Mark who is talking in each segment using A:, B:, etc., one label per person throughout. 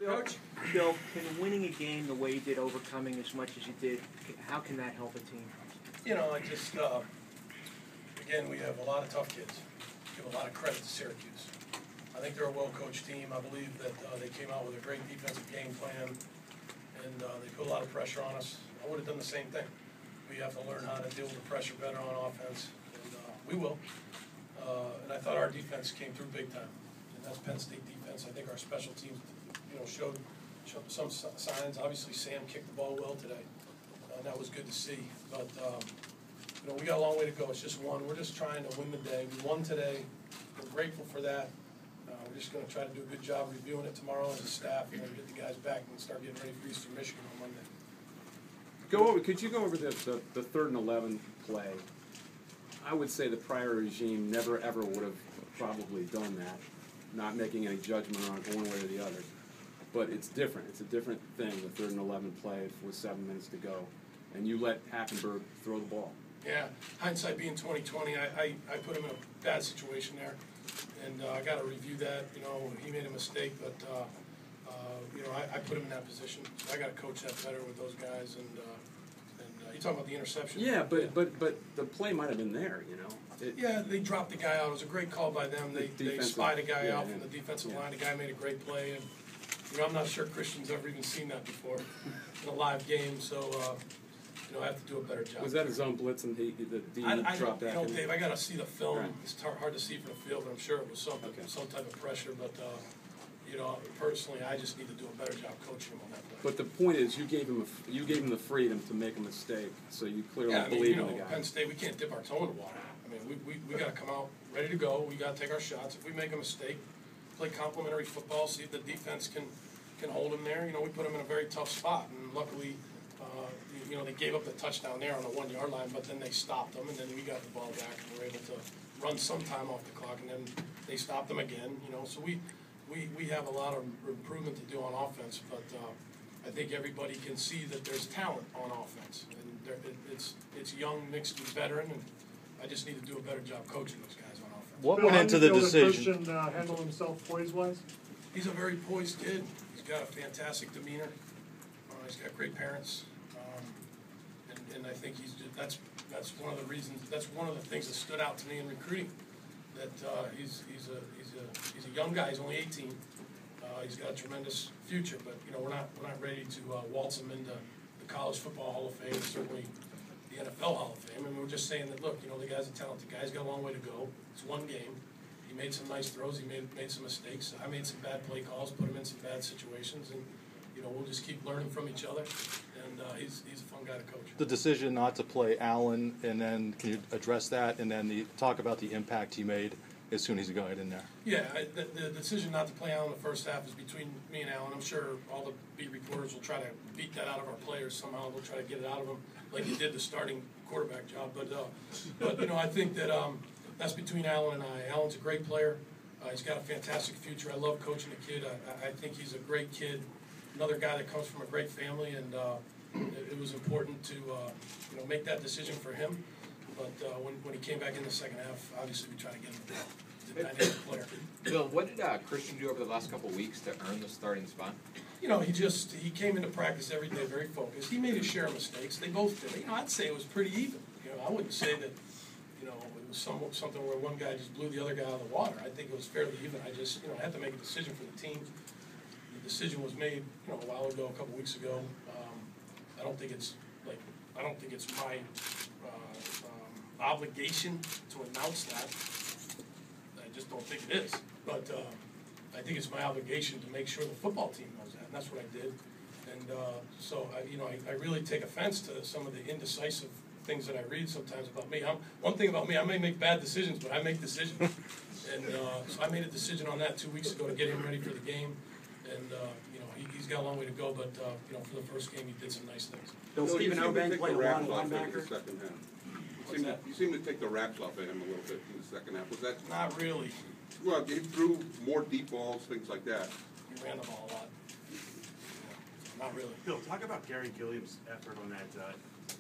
A: Coach?
B: Bill, can winning a game the way you did, overcoming as much as you did, how can that help a team?
A: You know, I just, again, we have a lot of tough kids. Give a lot of credit to Syracuse. I think they're a well-coached team. I believe that they came out with a great defensive game plan, and they put a lot of pressure on us. I would have done the same thing. We have to learn how to deal with the pressure better on offense, and we will. And I thought our defense came through big time, and that's Penn State defense. I think our special teams, showed some signs. Obviously, Sam kicked the ball well today, and that was good to see. But we got a long way to go. It's just one. We're just trying to win the day. We won today. We're grateful for that. We're just going to try to do a good job reviewing it tomorrow as a staff, and get the guys back and start getting ready for Eastern Michigan on Monday.
C: Could you go over the 3rd and 11 play? I would say the prior regime never ever would have probably done that, not making any judgment on it one way or the other. But it's different. It's a different thing, the 3rd and 11 play with 7 minutes to go. And you let Hackenberg throw the ball.
A: Yeah, hindsight being 20/20, I put him in a bad situation there. And I got to review that. He made a mistake, but, I put him in that position. So I got to coach that better with those guys. And you talking about the interception?
C: Yeah, but the play might have been there,
A: Yeah, they dropped the guy out. It was a great call by them. They spied a guy out from the defensive line. The guy made a great play. And, I'm not sure Christian's ever even seen that before in a live game, so I have to do a better job.
C: Was that his own blitz and the dropped back?
A: Dave, I got to see the film.
C: Right.
A: It's hard to see from the field, but I'm sure it was some type of pressure. But personally, I just need to do a better job coaching him on that play.
C: But the point is, you gave him the freedom to make a mistake, so you clearly believe in the guy.
A: Penn State, we can't dip our toe in the water. I mean, we got to come out ready to go. We got to take our shots. If we make a mistake, play complementary football, see if the defense can hold him there. We put him in a very tough spot, and luckily, they gave up the touchdown there on the 1 yard line, but then they stopped them, and then we got the ball back, and we were able to run some time off the clock, and then they stopped them again. So we have a lot of improvement to do on offense, but I think everybody can see that there's talent on offense, and it's young mixed with veteran, and I just need to do a better job coaching those guys on offense.
D: What went into the decision?
E: Christian handle himself poise-wise?
A: He's a very poised kid. He's got a fantastic demeanor. He's got great parents, and I think that's one of the reasons. That's one of the things that stood out to me in recruiting. That he's a young guy. He's only 18. He's got a tremendous future, but we're not ready to waltz him into the College Football Hall of Fame, certainly the NFL Hall of Fame. And we're just saying that, look, the guy's a talented guy. He's got a long way to go. It's one game. He made some nice throws. He made some mistakes. I made some bad play calls, put him in some bad situations, and we'll just keep learning from each other. And he's a fun guy to coach.
D: The decision not to play Allen, and then can you address that, and then talk about the impact he made as soon as he got in there?
A: Yeah, the decision not to play Allen in the first half is between me and Allen. I'm sure all the beat reporters will try to beat that out of our players somehow. They'll try to get it out of them like he did the starting quarterback job. But I think that that's between Allen and I. Allen's a great player. He's got a fantastic future. I love coaching the kid. I think he's a great kid. Another guy that comes from a great family, and it was important to make that decision for him. But when he came back in the second half, obviously we tried to get him the dynamic player.
F: Bill, what did Christian do over the last couple of weeks to earn the starting spot?
A: He came into practice every day very focused. He made his share of mistakes. They both did. I'd say it was pretty even. I wouldn't say that it was something where one guy just blew the other guy out of the water. I think it was fairly even. I just had to make a decision for the team. The decision was made a while ago, a couple weeks ago. I don't think it's my obligation to announce that. I just don't think it is. But I think it's my obligation to make sure the football team knows that, and that's what I did. And so I really take offense to some of the indecisive things that I read sometimes about me. One thing about me, I may make bad decisions, but I make decisions. And so I made a decision on that 2 weeks ago to get him ready for the game. And he's got a long way to go, but for the first game, he did some nice things.
G: Bill, Stephen O'Bank played a lot of linebacker.
H: You seem to take the wraps off of him a little bit in the second half. Was that
A: not really?
H: Well, he threw more deep balls, things like that.
A: He ran the ball a lot. Not really.
G: Bill, talk about Gary Gilliam's effort on that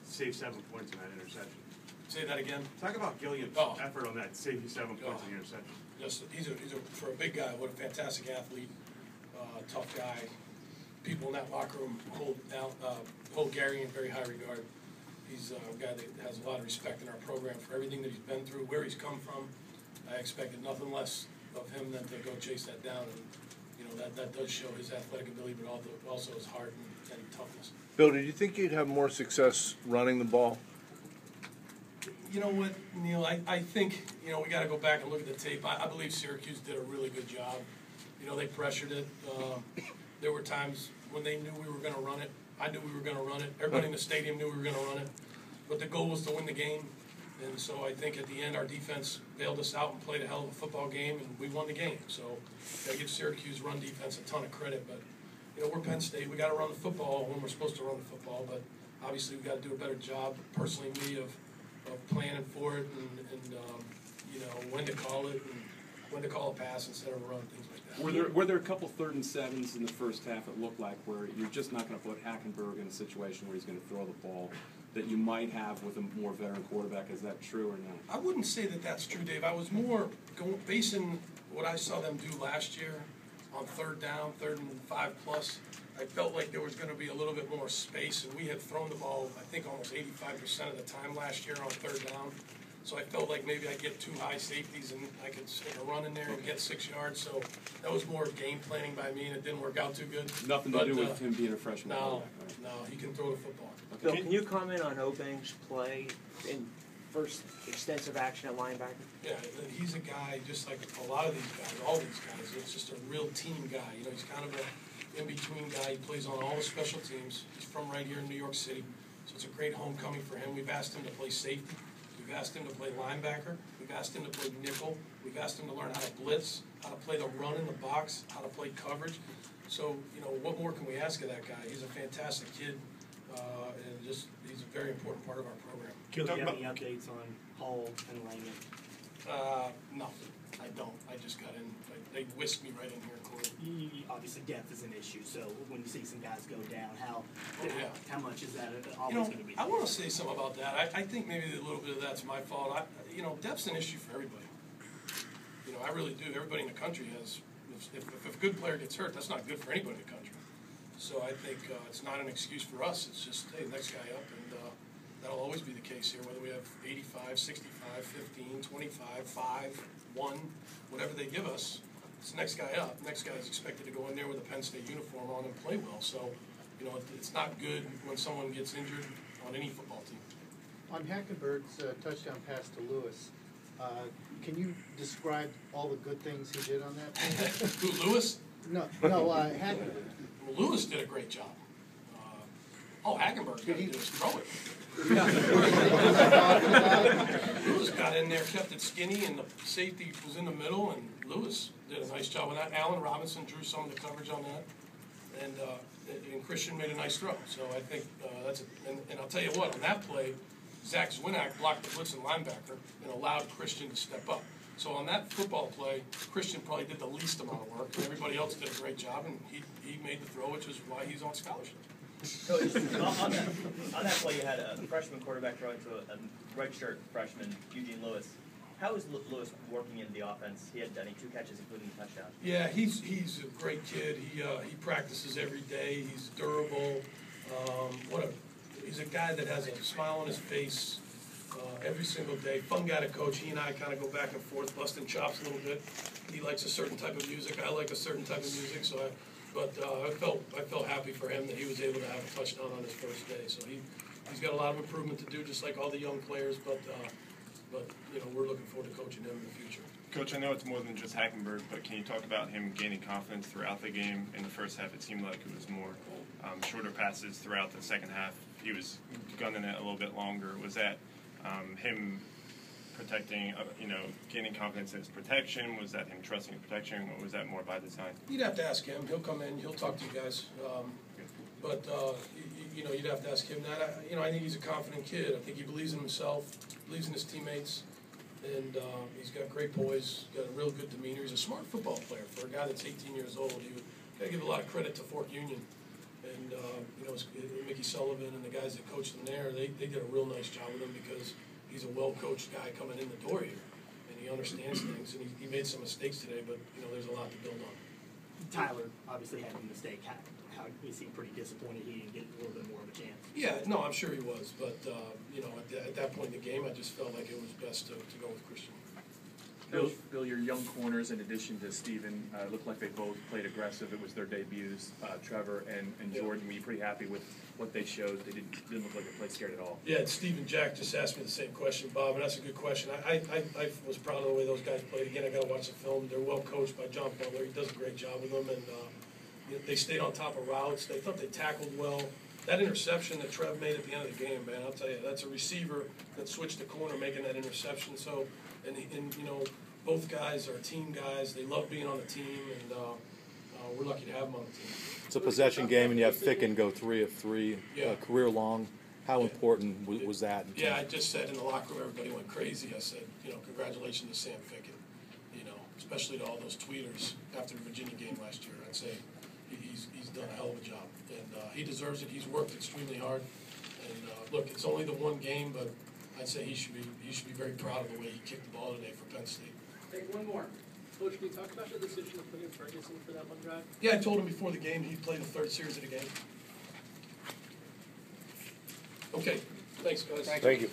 G: save 7 points on that interception.
A: Say that again.
G: Talk about Gilliam's effort on that save you 7 points on the interception.
A: Just he's a for a big guy. What a fantastic athlete, tough guy. people in that locker room hold Gary in very high regard. He's a guy that has a lot of respect in our program for everything that he's been through, where he's come from. I expected nothing less of him than to go chase that down, and that does show his athletic ability, but also his heart and toughness.
I: Bill, did you think you'd have more success running the ball?
A: You know what, Neil, I think, we got to go back and look at the tape. I believe Syracuse did a really good job. They pressured it. There were times when they knew we were going to run it. I knew we were going to run it. Everybody in the stadium knew we were going to run it. But the goal was to win the game. And so I think at the end our defense bailed us out and played a hell of a football game, and we won the game. So got to give Syracuse run defense a ton of credit. But, we're Penn State. We got to run the football when we're supposed to run the football. But obviously we got to do a better job, personally me, of planning for it and when to call it and when to call a pass instead of a run, things like that.
C: Were there a couple 3rd and 7s in the first half, it looked like, where you're just not going to put Hackenberg in a situation where he's going to throw the ball that you might have with a more veteran quarterback? Is that true or not?
A: I wouldn't say that that's true, Dave. I was more basing what I saw them do last year on 3rd down, 3rd and 5+. I felt like there was going to be a little bit more space, and we had thrown the ball, I think, almost 85% of the time last year on 3rd down. So I felt like maybe I'd get 2 high safeties and I could stick a run in there and get 6 yards. So that was more game planning by me, and it didn't work out too good.
C: Nothing to do with him being a freshman.
A: No,
C: right?
A: no, he can throw the football.
C: Okay.
B: Bill, can you comment on Obang's play in first extensive action at linebacker?
A: Yeah, he's a guy just like a lot of these guys, all these guys. It's just a real team guy. He's kind of a in-between guy. He plays on all the special teams. He's from right here in New York City, so it's a great homecoming for him. We've asked him to play safety. We've asked him to play linebacker. We've asked him to play nickel. We've asked him to learn how to blitz, how to play the run in the box, how to play coverage. So, what more can we ask of that guy? He's a fantastic kid, and he's a very important part of our program.
E: Do you have any updates on Hall and Langan?
A: No, I don't. I just got in. They whisked me right in here, Corey.
E: Obviously, depth is an issue. So when you see some guys go down, how much is that always going to be?
A: I want to say something about that. I think maybe a little bit of that's my fault. Depth's an issue for everybody. I really do. Everybody in the country has. If a good player gets hurt, that's not good for anybody in the country. So I think it's not an excuse for us. It's just, hey, next guy up, and that'll always be the case here, whether we have 85, 65, 15, 25, 5, 1, whatever they give us. It's the next guy up. Next guy is expected to go in there with a Penn State uniform on and play well. So, it's not good when someone gets injured on any football team.
J: On Hackenberg's touchdown pass to Lewis, can you describe all the good things he did on that play?
A: Who, Lewis?
J: No, Hackenberg.
A: Well, Lewis did a great job. All Hackenberg's got to do is throw it. Lewis got in there, kept it skinny, and the safety was in the middle, and Lewis did a nice job with that. Allen Robinson drew some of the coverage on that, and Christian made a nice throw. So I think and I'll tell you what, on that play, Zach Zwinak blocked the blitzing linebacker and allowed Christian to step up. So on that football play, Christian probably did the least amount of work, and everybody else did a great job, and he made the throw, which is why he's on scholarship.
K: Coach, on that play, you had a freshman quarterback throwing to a redshirt freshman, Eugene Lewis. How is Lewis working in the offense? He had done 2 catches, including the touchdown.
A: Yeah, he's a great kid. He practices every day. He's durable. He's a guy that has a smile on his face every single day. Fun guy to coach. He and I kind of go back and forth, busting chops a little bit. He likes a certain type of music. I like a certain type of music. So I felt happy for him that he was able to have a touchdown on his first day. So he's got a lot of improvement to do, just like all the young players. But we're looking forward to coaching him in the future.
L: Coach, I know it's more than just Hackenberg, but can you talk about him gaining confidence throughout the game? In the first half, it seemed like it was more shorter passes. Throughout the second half, he was gunning it a little bit longer. Was that him protecting, gaining confidence in his protection? Was that him trusting his protection, or was that more by design?
A: You'd have to ask him. He'll come in. He'll talk to you guys. You'd have to ask him that. I think he's a confident kid. I think he believes in himself, believes in his teammates, and he's got great poise, got a real good demeanor. He's a smart football player for a guy that's 18 years old. You got to give a lot of credit to Fort Union. And, Mickey Sullivan and the guys that coached him there, they did a real nice job with him because he's a well-coached guy coming in the door here, and he understands things. And he made some mistakes today, but, there's a lot to build on.
E: Tyler obviously had a mistake. How he seemed pretty disappointed he didn't get a little bit more of a chance.
A: Yeah, no, I'm sure he was, but, at that point in the game, I just felt like it was best to go with Christian.
M: Bill, your young corners, in addition to Steven, looked like they both played aggressive. It was their debuts. Trevor and Jordan, were you pretty happy with what they showed? They didn't look like they played scared at all.
A: Yeah, Steve and Jack just asked me the same question, Bob, and that's a good question. I was proud of the way those guys played. Again, I got to watch the film. They're well coached by John Butler. He does a great job with them, and they stayed on top of routes. They thought they tackled well. That interception that Trev made at the end of the game, man, I'll tell you, that's a receiver that switched the corner making that interception. So, and both guys are team guys. They love being on the team, and we're lucky to have them on the team.
D: It's a possession game, and you have Ficken go 3 of 3, career long. How important was that?
A: Yeah, I just said in the locker room, everybody went crazy. I said, congratulations to Sam Ficken, especially to all those tweeters after the Virginia game last year. I'd say he's done a hell of a job, and he deserves it. He's worked extremely hard, and look, it's only the one game, but I'd say he should be very proud of the way he kicked the ball today for Penn State.
N: Hey, one more. Coach, can you talk about the decision of putting Ferguson for that one drive?
A: Yeah, I told him before the game he'd play the third series of the game. Okay, thanks, guys.
I: Thank you.